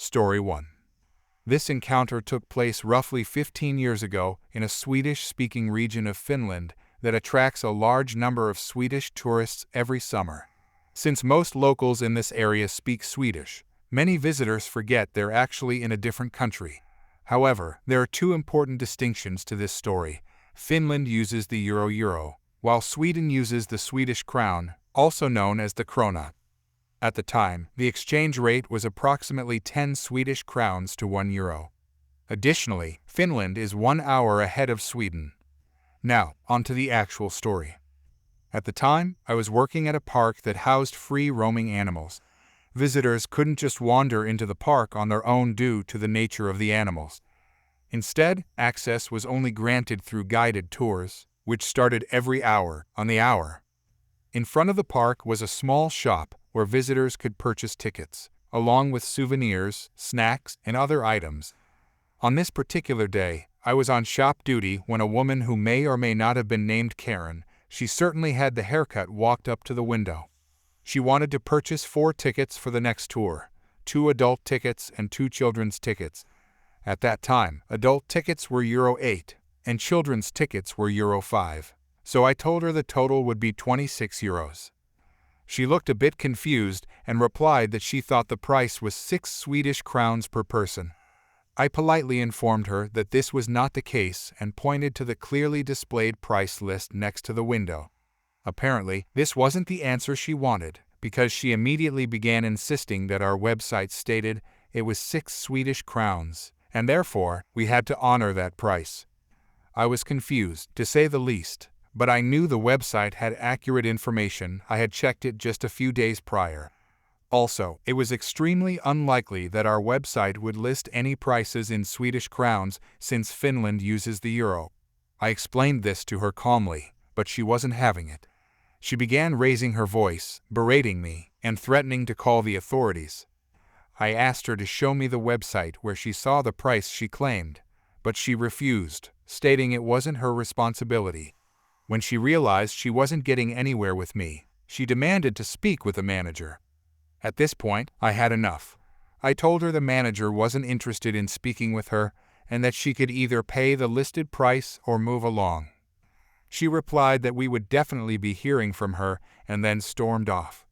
Story 1. This encounter took place roughly 15 years ago in a Swedish-speaking region of Finland that attracts a large number of Swedish tourists every summer. Since most locals in this area speak Swedish, many visitors forget they're actually in a different country. However, there are two important distinctions to this story. Finland uses the euro, while Sweden uses the Swedish crown, also known as the krona. At the time, the exchange rate was approximately 10 Swedish crowns to 1 euro. Additionally, Finland is 1 hour ahead of Sweden. Now, on to the actual story. At the time, I was working at a park that housed free roaming animals. Visitors couldn't just wander into the park on their own due to the nature of the animals. Instead, access was only granted through guided tours, which started every hour on the hour. In front of the park was a small shop where visitors could purchase tickets, along with souvenirs, snacks, and other items. On this particular day, I was on shop duty when a woman who may or may not have been named Karen, she certainly had the haircut, walked up to the window. She wanted to purchase 4 tickets for the next tour, 2 adult tickets and 2 children's tickets. At that time, adult tickets were Euro 8 and children's tickets were Euro 5, so I told her the total would be 26 euros. She looked a bit confused and replied that she thought the price was 6 Swedish crowns per person. I politely informed her that this was not the case and pointed to the clearly displayed price list next to the window. Apparently, this wasn't the answer she wanted, because she immediately began insisting that our website stated it was 6 Swedish crowns, and therefore we had to honor that price. I was confused, to say the least, but I knew the website had accurate information. I had checked it just a few days prior. Also, it was extremely unlikely that our website would list any prices in Swedish crowns since Finland uses the euro. I explained this to her calmly, but she wasn't having it. She began raising her voice, berating me, and threatening to call the authorities. I asked her to show me the website where she saw the price she claimed, but she refused, stating it wasn't her responsibility. When she realized she wasn't getting anywhere with me, she demanded to speak with the manager. At this point, I had enough. I told her the manager wasn't interested in speaking with her and that she could either pay the listed price or move along. She replied that we would definitely be hearing from her and then stormed off.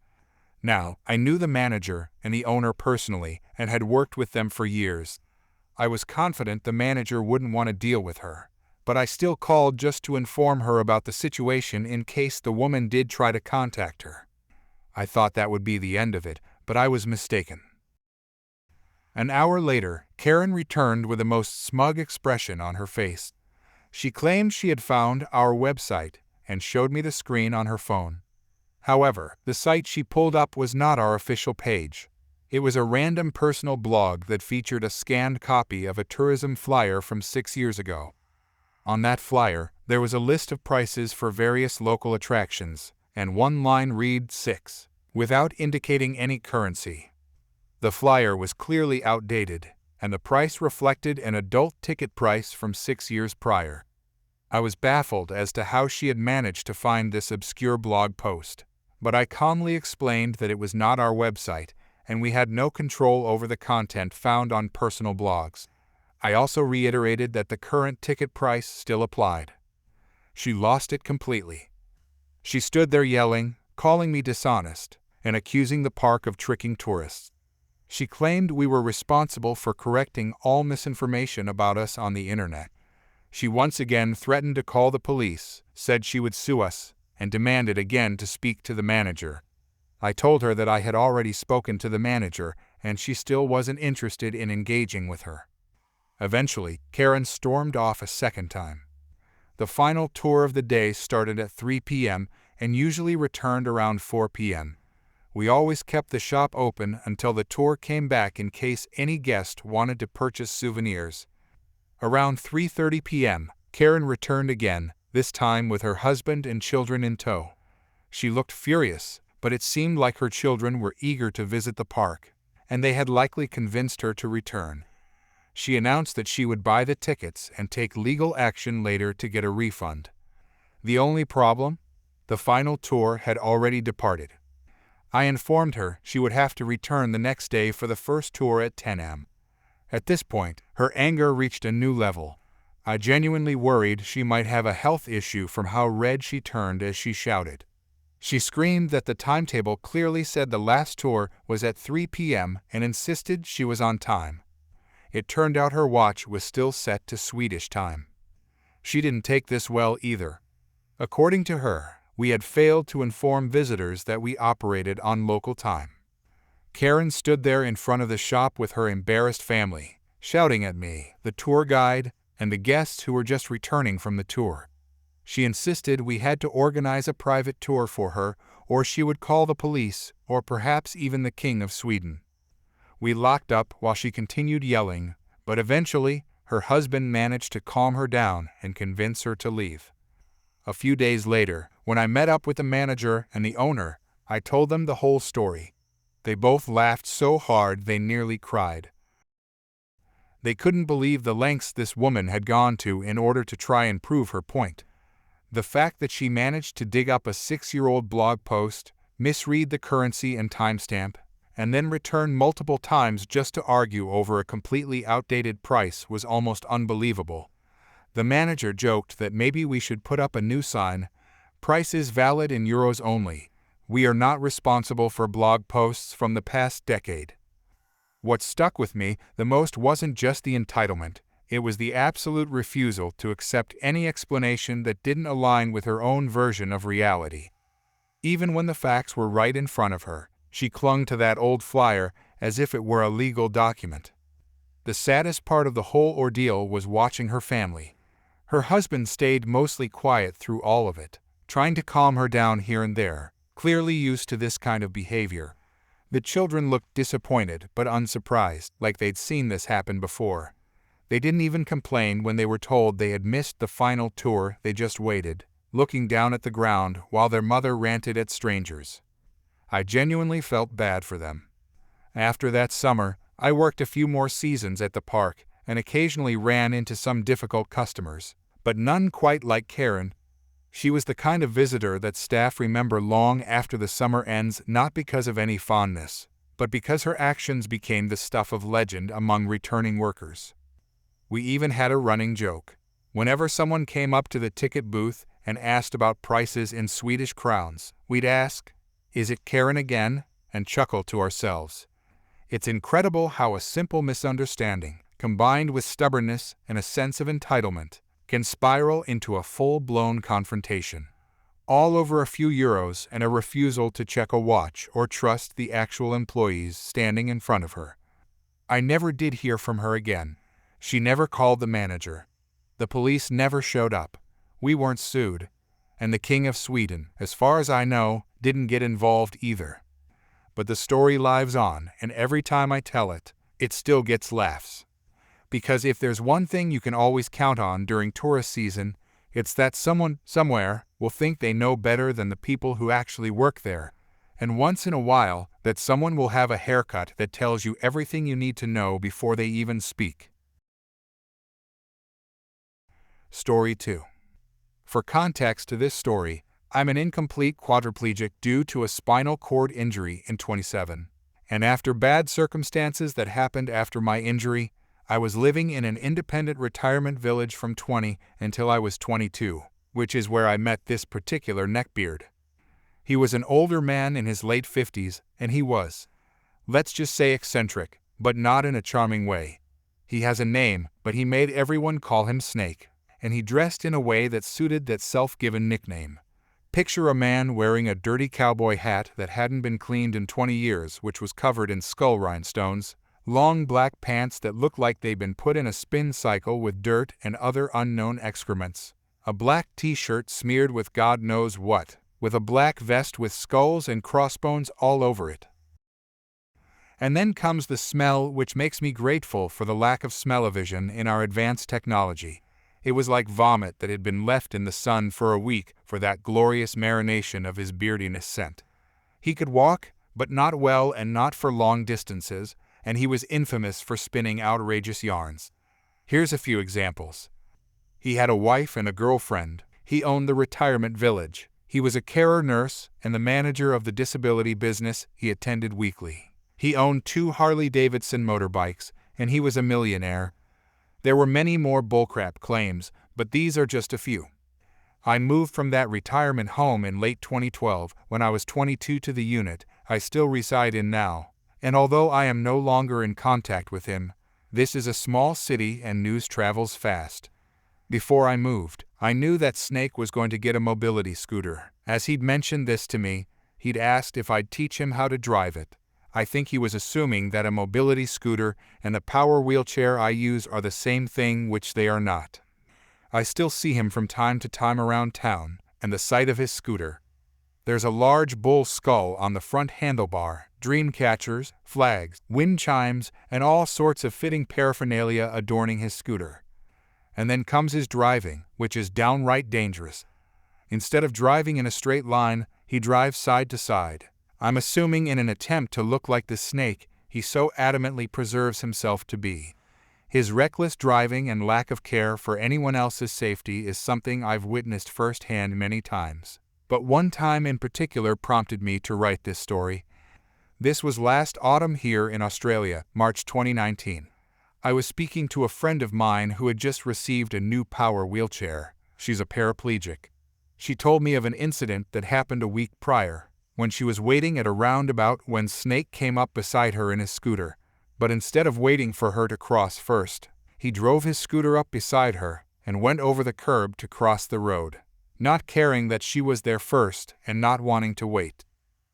Now, I knew the manager and the owner personally and had worked with them for years. I was confident the manager wouldn't want to deal with her, but I still called just to inform her about the situation in case the woman did try to contact her. I thought that would be the end of it, but I was mistaken. An hour later, Karen returned with the most smug expression on her face. She claimed she had found our website and showed me the screen on her phone. However, the site she pulled up was not our official page. It was a random personal blog that featured a scanned copy of a tourism flyer from 6 years ago. On that flyer, there was a list of prices for various local attractions, and one line read 6, without indicating any currency. The flyer was clearly outdated, and the price reflected an adult ticket price from 6 years prior. I was baffled as to how she had managed to find this obscure blog post, but I calmly explained that it was not our website, and we had no control over the content found on personal blogs. I also reiterated that the current ticket price still applied. She lost it completely. She stood there yelling, calling me dishonest, and accusing the park of tricking tourists. She claimed we were responsible for correcting all misinformation about us on the internet. She once again threatened to call the police, said she would sue us, and demanded again to speak to the manager. I told her that I had already spoken to the manager, and she still wasn't interested in engaging with her. Eventually, Karen stormed off a second time. The final tour of the day started at 3 p.m. and usually returned around 4 p.m. We always kept the shop open until the tour came back in case any guest wanted to purchase souvenirs. Around 3:30 p.m., Karen returned again, this time with her husband and children in tow. She looked furious, but it seemed like her children were eager to visit the park, and they had likely convinced her to return. She announced that she would buy the tickets and take legal action later to get a refund. The only problem? The final tour had already departed. I informed her she would have to return the next day for the first tour at 10 a.m. At this point, her anger reached a new level. I genuinely worried she might have a health issue from how red she turned as she shouted. She screamed that the timetable clearly said the last tour was at 3 p.m. and insisted she was on time. It turned out her watch was still set to Swedish time. She didn't take this well either. According to her, we had failed to inform visitors that we operated on local time. Karen stood there in front of the shop with her embarrassed family, shouting at me, the tour guide, and the guests who were just returning from the tour. She insisted we had to organize a private tour for her, or she would call the police, or perhaps even the King of Sweden. We locked up while she continued yelling, but eventually her husband managed to calm her down and convince her to leave. A few days later, when I met up with the manager and the owner, I told them the whole story. They both laughed so hard they nearly cried. They couldn't believe the lengths this woman had gone to in order to try and prove her point. The fact that she managed to dig up a 6-year-old blog post, misread the currency and timestamp, and then return multiple times just to argue over a completely outdated price was almost unbelievable. The manager joked that maybe we should put up a new sign, "Price is valid in euros only. We are not responsible for blog posts from the past decade." What stuck with me the most wasn't just the entitlement, it was the absolute refusal to accept any explanation that didn't align with her own version of reality. Even when the facts were right in front of her, she clung to that old flyer as if it were a legal document. The saddest part of the whole ordeal was watching her family. Her husband stayed mostly quiet through all of it, trying to calm her down here and there, clearly used to this kind of behavior. The children looked disappointed but unsurprised, like they'd seen this happen before. They didn't even complain when they were told they had missed the final tour. They just waited, looking down at the ground while their mother ranted at strangers. I genuinely felt bad for them. After that summer, I worked a few more seasons at the park and occasionally ran into some difficult customers, but none quite like Karen. She was the kind of visitor that staff remember long after the summer ends, not because of any fondness, but because her actions became the stuff of legend among returning workers. We even had a running joke. Whenever someone came up to the ticket booth and asked about prices in Swedish crowns, we'd ask, "Is it Karen again?" and chuckle to ourselves. It's incredible how a simple misunderstanding, combined with stubbornness and a sense of entitlement, can spiral into a full-blown confrontation, all over a few euros and a refusal to check a watch or trust the actual employees standing in front of her. I never did hear from her again. She never called the manager. The police never showed up. We weren't sued. And the King of Sweden, as far as I know, didn't get involved either. But the story lives on, and every time I tell it, it still gets laughs. Because if there's one thing you can always count on during tourist season, it's that someone, somewhere, will think they know better than the people who actually work there. And once in a while, that someone will have a haircut that tells you everything you need to know before they even speak. Story 2. For context to this story, I'm an incomplete quadriplegic due to a spinal cord injury in 27. And after bad circumstances that happened after my injury, I was living in an independent retirement village from 20 until I was 22, which is where I met this particular neckbeard. He was an older man in his late 50s, and he was, let's just say, eccentric, but not in a charming way. He has a name, but he made everyone call him Snake, and he dressed in a way that suited that self-given nickname. Picture a man wearing a dirty cowboy hat that hadn't been cleaned in 20 years, which was covered in skull rhinestones, long black pants that looked like they'd been put in a spin cycle with dirt and other unknown excrements, a black t-shirt smeared with God knows what, with a black vest with skulls and crossbones all over it. And then comes the smell, which makes me grateful for the lack of smell-o-vision in our advanced technology. It was like vomit that had been left in the sun for a week for that glorious marination of his beardiness scent. He could walk, but not well and not for long distances, and he was infamous for spinning outrageous yarns. Here's a few examples. He had a wife and a girlfriend. He owned the retirement village. He was a carer nurse and the manager of the disability business he attended weekly. He owned 2 Harley-Davidson motorbikes, and he was a millionaire. There were many more bullcrap claims, but these are just a few. I moved from that retirement home in late 2012 when I was 22 to the unit I still reside in now, and although I am no longer in contact with him, this is a small city and news travels fast. Before I moved, I knew that Snake was going to get a mobility scooter. As he'd mentioned this to me, he'd asked if I'd teach him how to drive it. I think he was assuming that a mobility scooter and the power wheelchair I use are the same thing, which they are not. I still see him from time to time around town, and the sight of his scooter. There's a large bull skull on the front handlebar, dream catchers, flags, wind chimes, and all sorts of fitting paraphernalia adorning his scooter. And then comes his driving, which is downright dangerous. Instead of driving in a straight line, he drives side to side. I'm assuming in an attempt to look like the Snake he so adamantly preserves himself to be. His reckless driving and lack of care for anyone else's safety is something I've witnessed firsthand many times. But one time in particular prompted me to write this story. This was last autumn here in Australia, March 2019. I was speaking to a friend of mine who had just received a new power wheelchair. She's a paraplegic. She told me of an incident that happened a week prior, when she was waiting at a roundabout when Snake came up beside her in his scooter. But instead of waiting for her to cross first, he drove his scooter up beside her and went over the curb to cross the road, not caring that she was there first and not wanting to wait.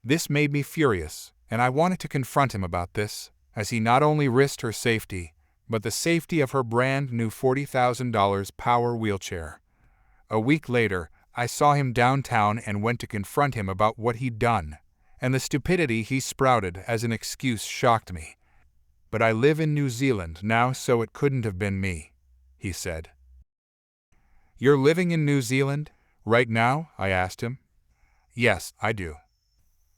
This made me furious, and I wanted to confront him about this, as he not only risked her safety, but the safety of her brand new $40,000 power wheelchair. A week later, I saw him downtown and went to confront him about what he'd done, and the stupidity he sprouted as an excuse shocked me. "But I live in New Zealand now, so it couldn't have been me," he said. "You're living in New Zealand right now?" I asked him. "Yes, I do."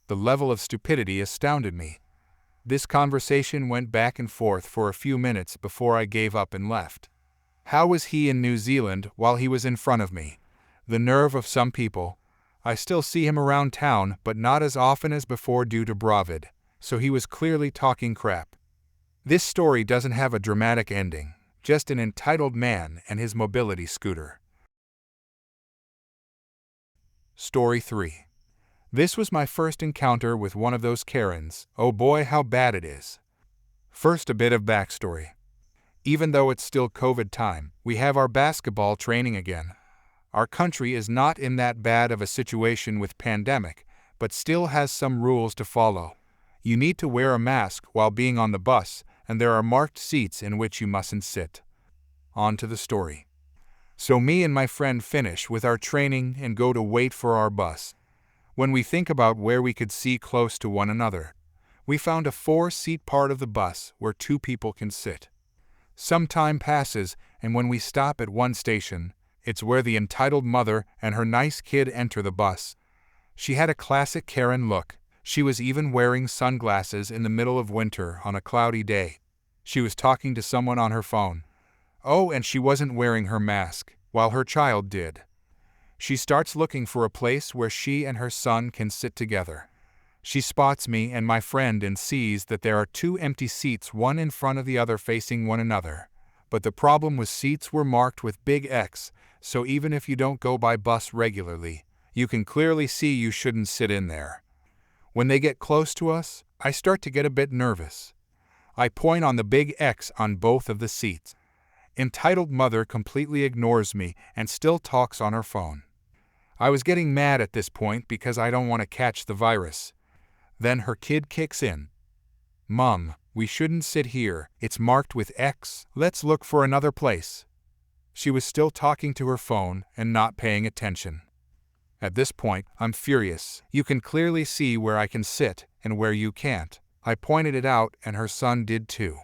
The level of stupidity astounded me. This conversation went back and forth for a few minutes before I gave up and left. How was he in New Zealand while he was in front of me? The nerve of some people. I still see him around town, but not as often as before due to Bravid, so he was clearly talking crap. This story doesn't have a dramatic ending, just an entitled man and his mobility scooter. Story 3. This was my first encounter with one of those Karens. Oh boy, how bad it is. First, a bit of backstory. Even though it's still COVID time, we have our basketball training again. Our country is not in that bad of a situation with pandemic, but still has some rules to follow. You need to wear a mask while being on the bus, and there are marked seats in which you mustn't sit. On to the story. So me and my friend finish with our training and go to wait for our bus. When we think about where we could see close to one another, we found a 4-seat part of the bus where 2 people can sit. Some time passes, and when we stop at one station, it's where the entitled mother and her nice kid enter the bus. She had a classic Karen look. She was even wearing sunglasses in the middle of winter on a cloudy day. She was talking to someone on her phone. Oh, and she wasn't wearing her mask, while her child did. She starts looking for a place where she and her son can sit together. She spots me and my friend and sees that there are 2 empty seats, one in front of the other facing one another. But the problem was seats were marked with big X, so even if you don't go by bus regularly, you can clearly see you shouldn't sit in there. When they get close to us, I start to get a bit nervous. I point on the big X on both of the seats. Entitled mother completely ignores me and still talks on her phone. I was getting mad at this point because I don't want to catch the virus. Then her kid kicks in. "Mom, we shouldn't sit here. It's marked with X. Let's look for another place." She was still talking to her phone and not paying attention. At this point, I'm furious. You can clearly see where I can sit and where you can't. I pointed it out and her son did too.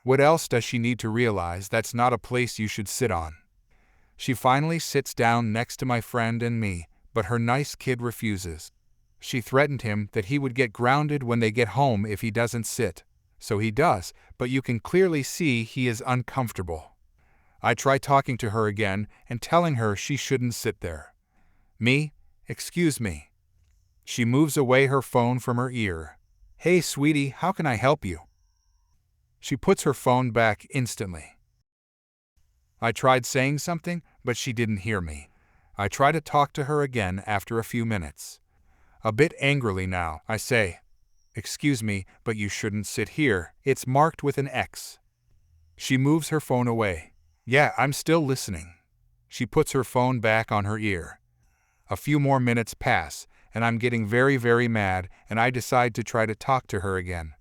What else does she need to realize that's not a place you should sit on? She finally sits down next to my friend and me, but her nice kid refuses. She threatened him that he would get grounded when they get home if he doesn't sit. So he does, but you can clearly see he is uncomfortable. I try talking to her again and telling her she shouldn't sit there. Me, Excuse me. She moves away her phone from her ear. Hey, sweetie, how can I help you? She puts her phone back instantly. I tried saying something, but she didn't hear me. I try to talk to her again after a few minutes. A bit angrily now, I say, Excuse me, but you shouldn't sit here. It's marked with an X. She moves her phone away. Yeah, I'm still listening. She puts her phone back on her ear. A few more minutes pass, and I'm getting very, very mad, and I decide to try to talk to her again.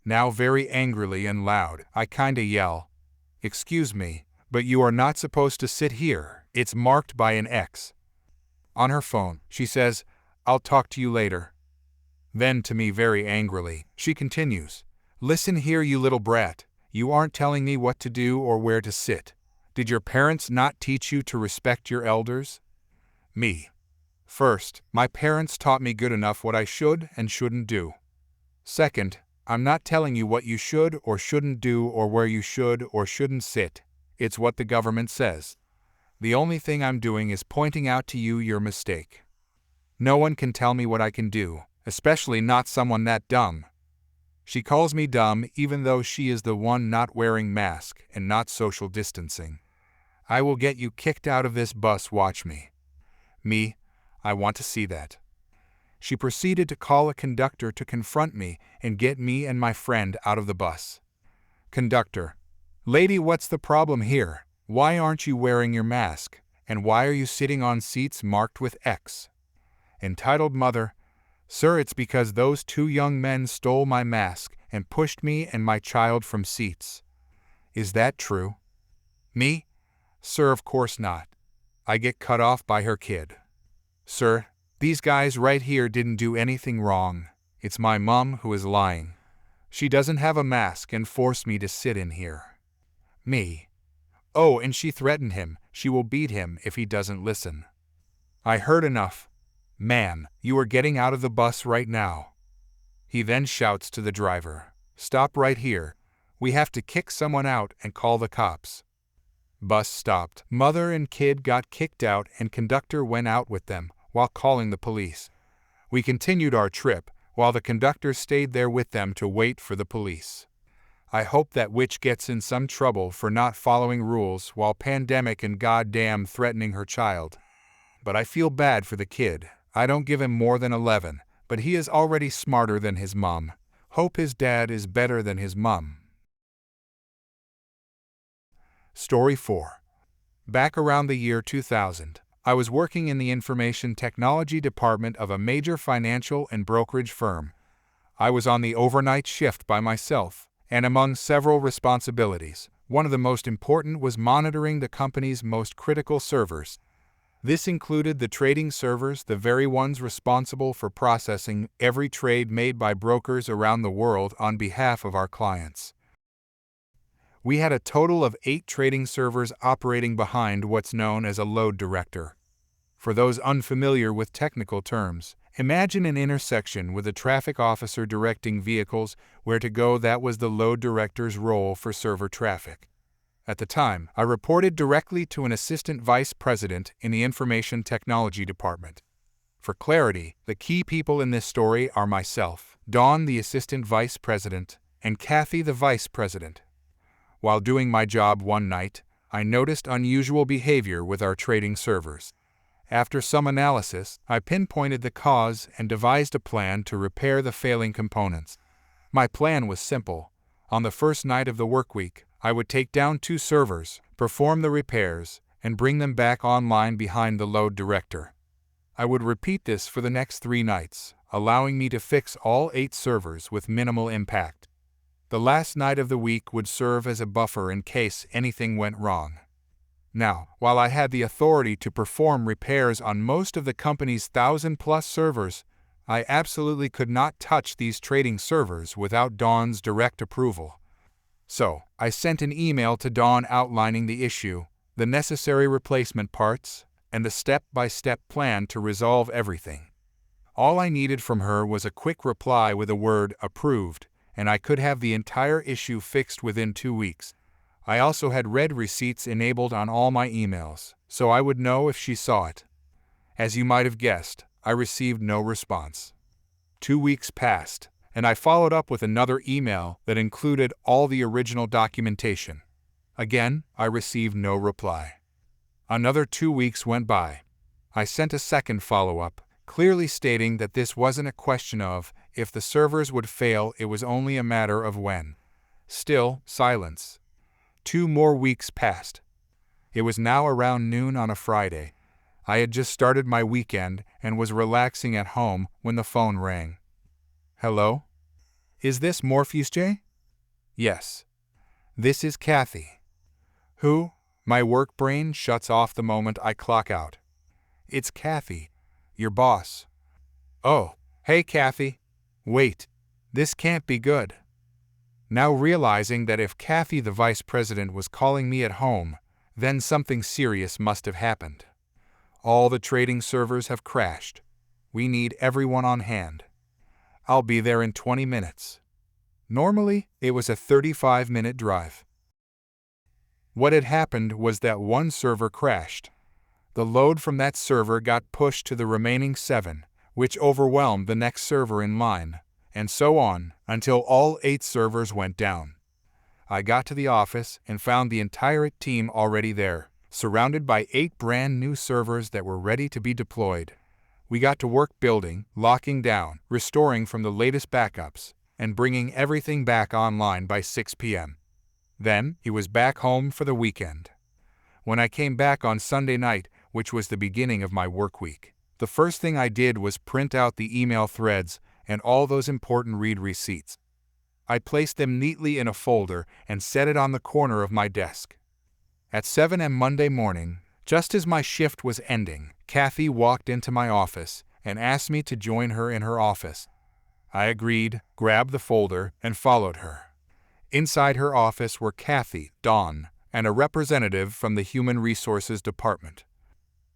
Now very angrily and loud, I kinda yell, Excuse me, but you are not supposed to sit here. It's marked by an X. On her phone, she says, I'll talk to you later. Then to me very angrily, she continues, Listen here, you little brat. You aren't telling me what to do or where to sit. Did your parents not teach you to respect your elders? Me. First, my parents taught me good enough what I should and shouldn't do. Second, I'm not telling you what you should or shouldn't do or where you should or shouldn't sit. It's what the government says. The only thing I'm doing is pointing out to you your mistake. No one can tell me what I can do, especially not someone that dumb. She calls me dumb even though she is the one not wearing mask and not social distancing. I will get you kicked out of this bus, watch me. Me, I want to see that. She proceeded to call a conductor to confront me and get me and my friend out of the bus. Conductor, lady, what's the problem here? Why aren't you wearing your mask? And why are you sitting on seats marked with X? Entitled mother, Sir, it's because those two young men stole my mask and pushed me and my child from seats. Is that true? Me? Sir, of course not. I get cut off by her kid. Sir, these guys right here didn't do anything wrong. It's my mom who is lying. She doesn't have a mask and forced me to sit in here. Me. Oh, and she threatened him. She will beat him if he doesn't listen. I heard enough. Man, you are getting out of the bus right now. He then shouts to the driver, Stop right here. We have to kick someone out and call the cops. Bus stopped. Mother and kid got kicked out and conductor went out with them while calling the police. We continued our trip while the conductor stayed there with them to wait for the police. I hope that witch gets in some trouble for not following rules while pandemic and goddamn threatening her child. But I feel bad for the kid. I don't give him more than 11, but he is already smarter than his mom. Hope his dad is better than his mom. Story 4. Back around the year 2000, I was working in the information technology department of a major financial and brokerage firm. I was on the overnight shift by myself, and among several responsibilities, one of the most important was monitoring the company's most critical servers. This included the trading servers, the very ones responsible for processing every trade made by brokers around the world on behalf of our clients. We had a total of 8 trading servers operating behind what's known as a load director. For those unfamiliar with technical terms, imagine an intersection with a traffic officer directing vehicles where to go. That was the load director's role for server traffic. At the time, I reported directly to an assistant vice president in the information technology department. For clarity, the key people in this story are myself, Dawn the assistant vice president, and Kathy the vice president. While doing my job one night, I noticed unusual behavior with our trading servers. After some analysis, I pinpointed the cause and devised a plan to repair the failing components. My plan was simple. On the first night of the workweek, I would take down 2 servers, perform the repairs, and bring them back online behind the load director. I would repeat this for the next 3 nights, allowing me to fix all 8 servers with minimal impact. The last night of the week would serve as a buffer in case anything went wrong. Now, while I had the authority to perform repairs on most of the company's 1,000+ servers, I absolutely could not touch these trading servers without Dawn's direct approval. So, I sent an email to Dawn outlining the issue, the necessary replacement parts, and the step-by-step plan to resolve everything. All I needed from her was a quick reply with the word "approved," and I could have the entire issue fixed within 2 weeks. I also had read receipts enabled on all my emails, so I would know if she saw it. As you might have guessed, I received no response. 2 weeks passed, and I followed up with another email that included all the original documentation. Again, I received no reply. Another 2 weeks went by. I sent a second follow-up, clearly stating that this wasn't a question of if the servers would fail, it was only a matter of when. Still, silence. 2 more weeks passed. It was now around noon on a Friday. I had just started my weekend and was relaxing at home when the phone rang. Hello? Is this Morpheus J? Yes. This is Kathy. Who? My work brain shuts off the moment I clock out. It's Kathy, your boss. Oh, hey Kathy. Wait, this can't be good. Now realizing that if Kathy the vice president was calling me at home, then something serious must have happened. All the trading servers have crashed. We need everyone on hand. I'll be there in 20 minutes. Normally, it was a 35-minute drive. What had happened was that one server crashed. The load from that server got pushed to the remaining 7, which overwhelmed the next server in line, and so on until all 8 servers went down. I got to the office and found the entire team already there, surrounded by 8 brand new servers that were ready to be deployed. We got to work building, locking down, restoring from the latest backups, and bringing everything back online by 6 p.m. Then, he was back home for the weekend. When I came back on Sunday night, which was the beginning of my work week, the first thing I did was print out the email threads and all those important read receipts. I placed them neatly in a folder and set it on the corner of my desk. At 7 a.m. Monday morning, just as my shift was ending, Kathy walked into my office and asked me to join her in her office. I agreed, grabbed the folder, and followed her. Inside her office were Kathy, Dawn, and a representative from the Human Resources Department.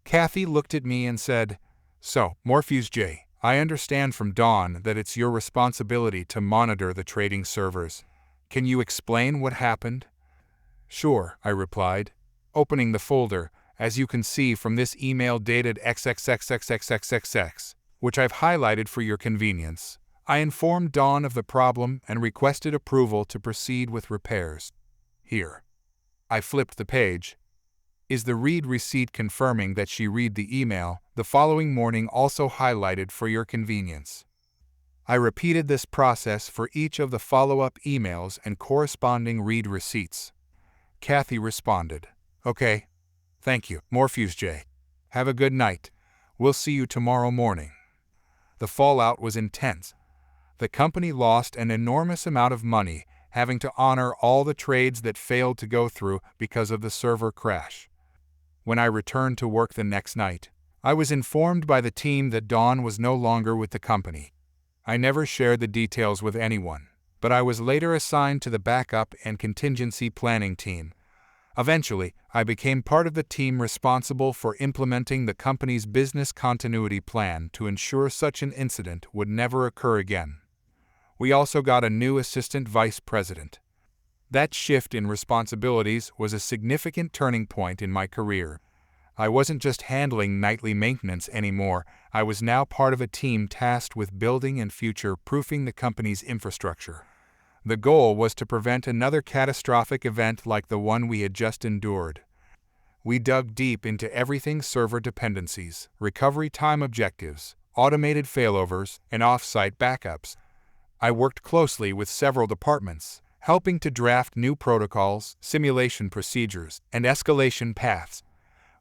Kathy looked at me and said, "So, Morpheus J, I understand from Dawn that it's your responsibility to monitor the trading servers. Can you explain what happened?" "Sure," I replied, opening the folder, as you can see from this email dated XXXXXXXX, which I've highlighted for your convenience. I informed Dawn of the problem and requested approval to proceed with repairs. Here. I flipped the page. Is the read receipt confirming that she read the email the following morning also highlighted for your convenience. I repeated this process for each of the follow-up emails and corresponding read receipts. Kathy responded, "Okay. Thank you, Morpheus J. Have a good night. We'll see you tomorrow morning." The fallout was intense. The company lost an enormous amount of money, having to honor all the trades that failed to go through because of the server crash. When I returned to work the next night, I was informed by the team that Dawn was no longer with the company. I never shared the details with anyone, but I was later assigned to the backup and contingency planning team. Eventually, I became part of the team responsible for implementing the company's business continuity plan to ensure such an incident would never occur again. We also got a new assistant vice president. That shift in responsibilities was a significant turning point in my career. I wasn't just handling nightly maintenance anymore, I was now part of a team tasked with building and future-proofing the company's infrastructure. The goal was to prevent another catastrophic event like the one we had just endured. We dug deep into everything: server dependencies, recovery time objectives, automated failovers, and off-site backups. I worked closely with several departments, helping to draft new protocols, simulation procedures, and escalation paths.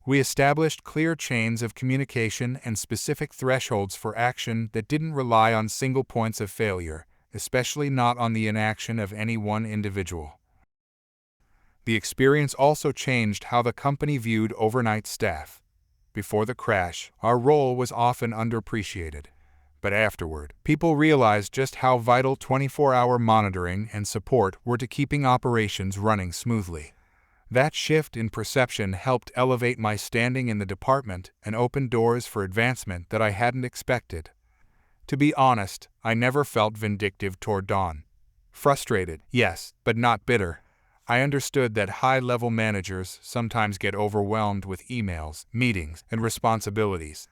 We established clear chains of communication and specific thresholds for action that didn't rely on single points of failure, especially not on the inaction of any one individual. The experience also changed how the company viewed overnight staff. Before the crash, our role was often underappreciated. But afterward, people realized just how vital 24-hour monitoring and support were to keeping operations running smoothly. That shift in perception helped elevate my standing in the department and open doors for advancement that I hadn't expected. To be honest, I never felt vindictive toward Dawn. Frustrated, yes, but not bitter. I understood that high-level managers sometimes get overwhelmed with emails, meetings, and responsibilities.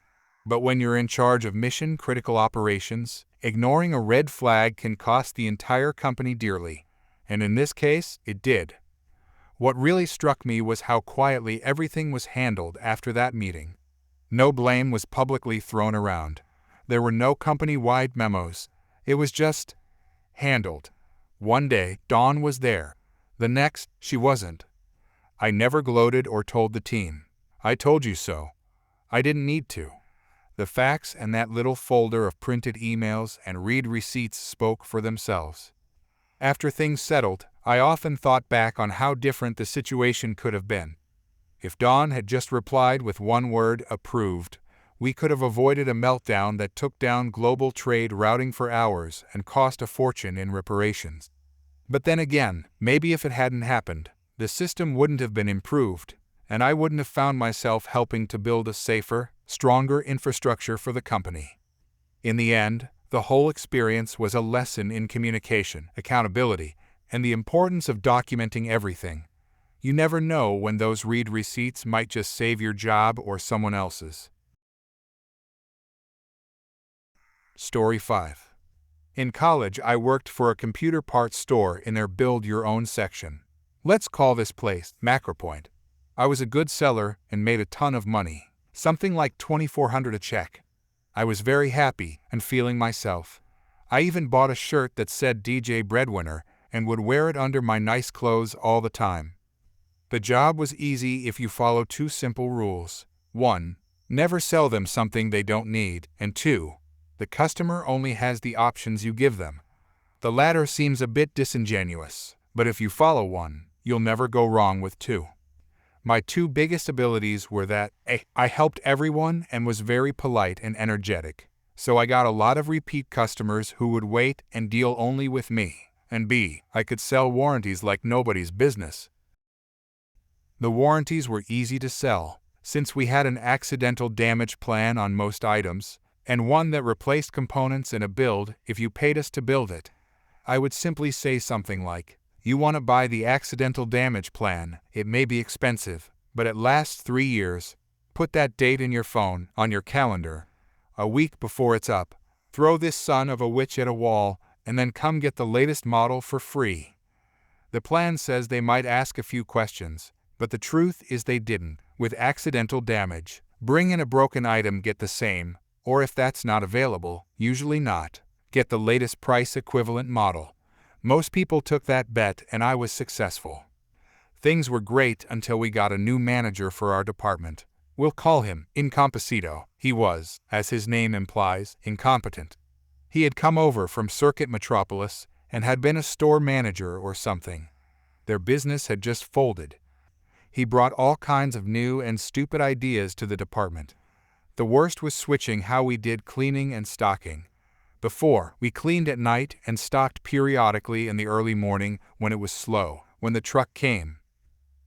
But when you're in charge of mission-critical operations, ignoring a red flag can cost the entire company dearly. And in this case, it did. What really struck me was how quietly everything was handled after that meeting. No blame was publicly thrown around. There were no company-wide memos. It was just handled. One day, Dawn was there. The next, she wasn't. I never gloated or told the team, "I told you so." I didn't need to. The facts and that little folder of printed emails and read receipts spoke for themselves. After things settled, I often thought back on how different the situation could have been. If Dawn had just replied with one word, "approved," we could have avoided a meltdown that took down global trade routing for hours and cost a fortune in reparations. But then again, maybe if it hadn't happened, the system wouldn't have been improved, and I wouldn't have found myself helping to build a safer, stronger infrastructure for the company. In the end, the whole experience was a lesson in communication, accountability, and the importance of documenting everything. You never know when those read receipts might just save your job or someone else's. Story 5. In college, I worked for a computer parts store in their build-your-own section. Let's call this place Macropoint. I was a good seller and made a ton of money, something like $2,400 a check. I was very happy and feeling myself. I even bought a shirt that said DJ Breadwinner and would wear it under my nice clothes all the time. The job was easy if you follow two simple rules. 1. Never sell them something they don't need, and 2. The customer only has the options you give them. The latter seems a bit disingenuous, but if you follow one, you'll never go wrong with 2. My 2 biggest abilities were that A. I helped everyone and was very polite and energetic, so I got a lot of repeat customers who would wait and deal only with me, and B. I could sell warranties like nobody's business. The warranties were easy to sell, since we had an accidental damage plan on most items, and one that replaced components in a build if you paid us to build it. I would simply say something like, "You want to buy the accidental damage plan, it may be expensive, but it lasts 3 years. Put that date in your phone, on your calendar. A week before it's up, throw this son of a witch at a wall, and then come get the latest model for free." The plan says they might ask a few questions, but the truth is they didn't. With accidental damage, bring in a broken item, get the same, or if that's not available, usually not, get the latest price equivalent model. Most people took that bet and I was successful. Things were great until we got a new manager for our department. We'll call him Incompetito. He was, as his name implies, incompetent. He had come over from Circuit Metropolis and had been a store manager or something. Their business had just folded. He brought all kinds of new and stupid ideas to the department. The worst was switching how we did cleaning and stocking. Before, we cleaned at night and stocked periodically in the early morning when it was slow, when the truck came.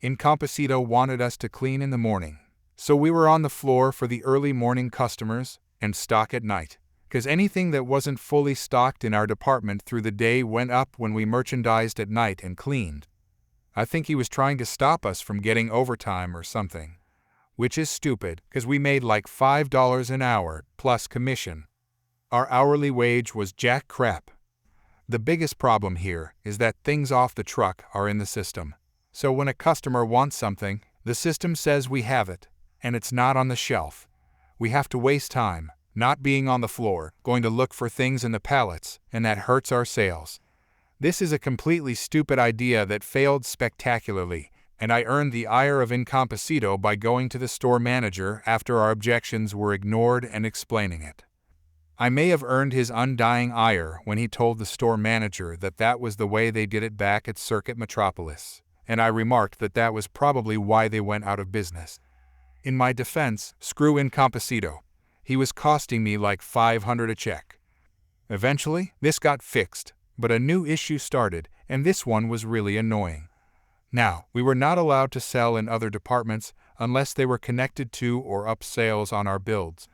Incompetito wanted us to clean in the morning, so we were on the floor for the early morning customers and stock at night, because anything that wasn't fully stocked in our department through the day went up when we merchandised at night and cleaned. I think he was trying to stop us from getting overtime or something, which is stupid because we made like $5 an hour plus commission. Our hourly wage was jack crap. The biggest problem here is that things off the truck are in the system. So when a customer wants something, the system says we have it, and it's not on the shelf. We have to waste time, not being on the floor, going to look for things in the pallets, and that hurts our sales. This is a completely stupid idea that failed spectacularly, and I earned the ire of Incompetito by going to the store manager after our objections were ignored and explaining it. I may have earned his undying ire when he told the store manager that that was the way they did it back at Circuit Metropolis, and I remarked that that was probably why they went out of business. In my defense, screw Incompetito. He was costing me like $500 a check. Eventually, this got fixed, but a new issue started, and this one was really annoying. Now, we were not allowed to sell in other departments unless they were connected to or up sales on our builds.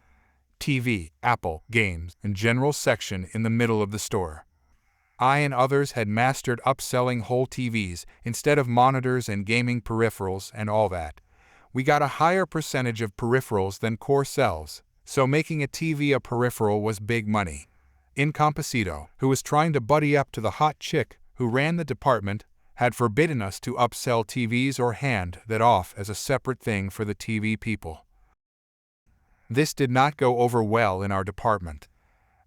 TV, Apple, games, and general section in the middle of the store. I and others had mastered upselling whole TVs instead of monitors and gaming peripherals and all that. We got a higher percentage of peripherals than core sells, So making a TV a peripheral was big money. Incompetito, who was trying to buddy up to the hot chick who ran the department, had forbidden us to upsell TVs or hand that off as a separate thing for the TV people. This did not go over well in our department.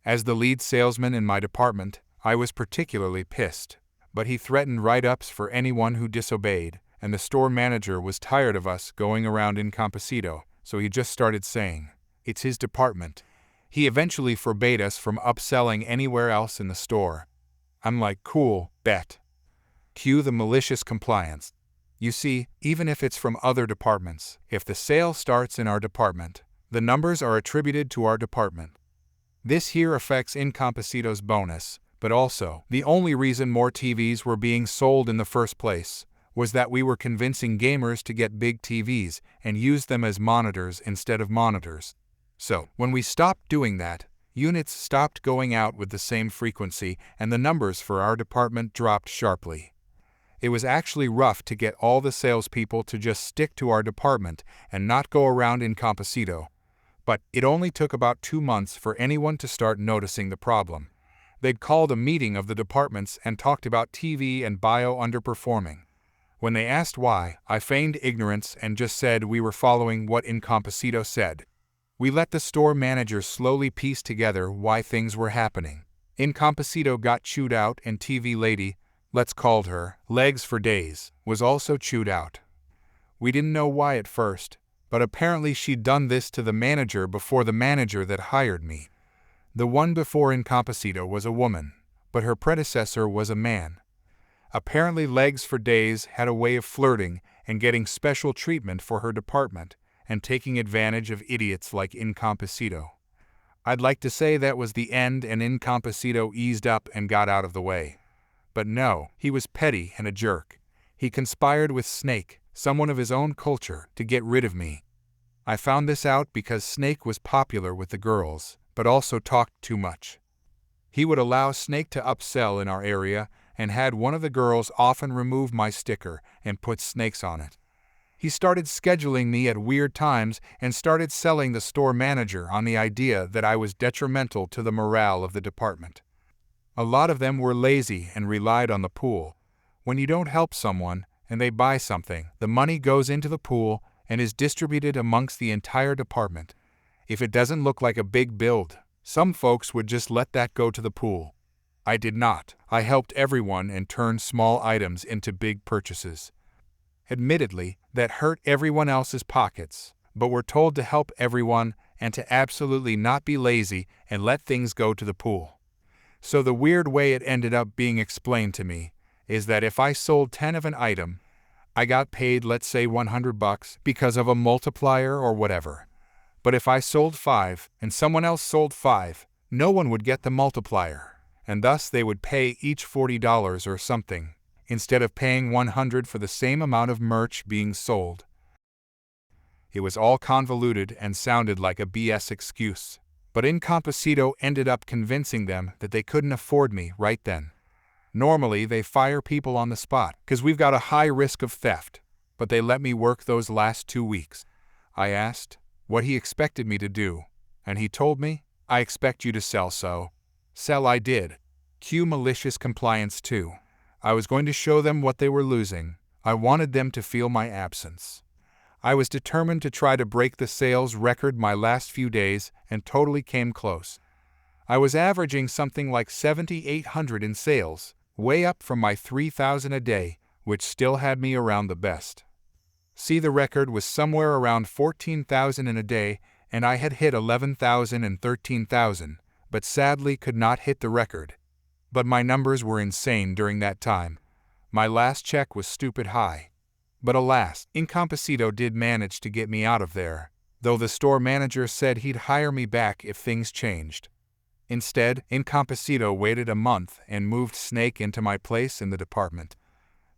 As the lead salesman in my department, I was particularly pissed, but he threatened write-ups for anyone who disobeyed, and the store manager was tired of us going around Incompetito, so he just started saying, "It's his department." He eventually forbade us from upselling anywhere else in the store. I'm like, cool, bet. Cue the malicious compliance. You see, even if it's from other departments, if the sale starts in our department, the numbers are attributed to our department. This here affects Incompetito's bonus, but also, the only reason more TVs were being sold in the first place was that we were convincing gamers to get big TVs and use them as monitors instead of monitors. So, when we stopped doing that, units stopped going out with the same frequency and the numbers for our department dropped sharply. It was actually rough to get all the salespeople to just stick to our department and not go around Incompetito. But it only took about 2 months for anyone to start noticing the problem. They'd called a meeting of the departments and talked about TV and bio underperforming. When they asked why, I feigned ignorance and just said we were following what Incompetito said. We let the store manager slowly piece together why things were happening. Incompetito got chewed out and TV lady, let's call her, Legs for Days, was also chewed out. We didn't know why at first, but apparently she'd done this to the manager before the manager that hired me. The one before Incompetito was a woman, but her predecessor was a man. Apparently Legs for Days had a way of flirting and getting special treatment for her department and taking advantage of idiots like Incompetito. I'd like to say that was the end and Incompetito eased up and got out of the way. But no, he was petty and a jerk. He conspired with Snake, someone of his own culture, to get rid of me. I found this out because Snake was popular with the girls, but also talked too much. He would allow Snake to upsell in our area and had one of the girls often remove my sticker and put Snake's on it. He started scheduling me at weird times and started selling the store manager on the idea that I was detrimental to the morale of the department. A lot of them were lazy and relied on the pool. When you don't help someone and they buy something, the money goes into the pool and is distributed amongst the entire department. If it doesn't look like a big build, some folks would just let that go to the pool. I did not. I helped everyone and turned small items into big purchases. Admittedly, that hurt everyone else's pockets, but we're told to help everyone and to absolutely not be lazy and let things go to the pool. So the weird way it ended up being explained to me is that if I sold 10 of an item, I got paid, let's say $100 because of a multiplier or whatever. But if I sold 5 and someone else sold 5, no one would get the multiplier, and thus they would pay each $40 or something, instead of paying $100 for the same amount of merch being sold. It was all convoluted and sounded like a BS excuse, but Incompetito ended up convincing them that they couldn't afford me right then. Normally they fire people on the spot, because we've got a high risk of theft, but they let me work those last 2 weeks. I asked what he expected me to do, and he told me, I expect you to sell, so. Sell I did. Cue malicious compliance too. I was going to show them what they were losing. I wanted them to feel my absence. I was determined to try to break the sales record my last few days and totally came close. I was averaging something like 7,800 in sales, way up from my 3,000 a day, which still had me around the best. See, the record was somewhere around 14,000 in a day, and I had hit 11,000 and 13,000, but sadly could not hit the record. But my numbers were insane during that time. My last check was stupid high. But alas, Incompetito did manage to get me out of there, though the store manager said he'd hire me back if things changed. Instead, Incompetito waited a month and moved Snake into my place in the department.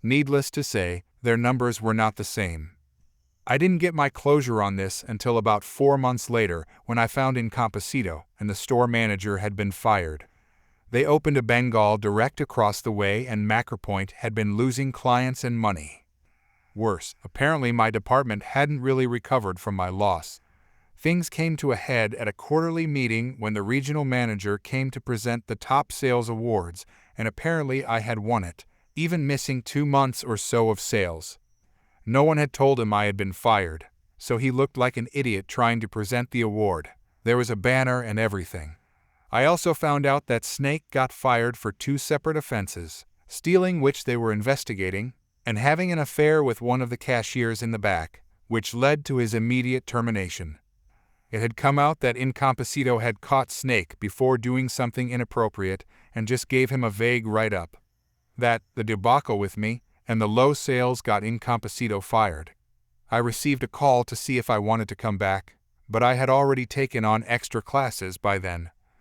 Needless to say, their numbers were not the same. I didn't get my closure on this until about 4 months later when I found Incompetito and the store manager had been fired. They opened a Bengal direct across the way and Macropoint had been losing clients and money. Worse, apparently my department hadn't really recovered from my loss. Things came to a head at a quarterly meeting when the regional manager came to present the top sales awards, and apparently I had won it, even missing 2 months or so of sales. No one had told him I had been fired, so he looked like an idiot trying to present the award. There was a banner and everything. I also found out that Snake got fired for 2 separate offenses, stealing, which they were investigating, and having an affair with one of the cashiers in the back, which led to his immediate termination. It had come out that Incompetito had caught Snake before doing something inappropriate and just gave him a vague write-up. That the debacle with me and the low sales got Incompetito fired. I received a call to see if I wanted to come back, but I had already taken on extra classes by then.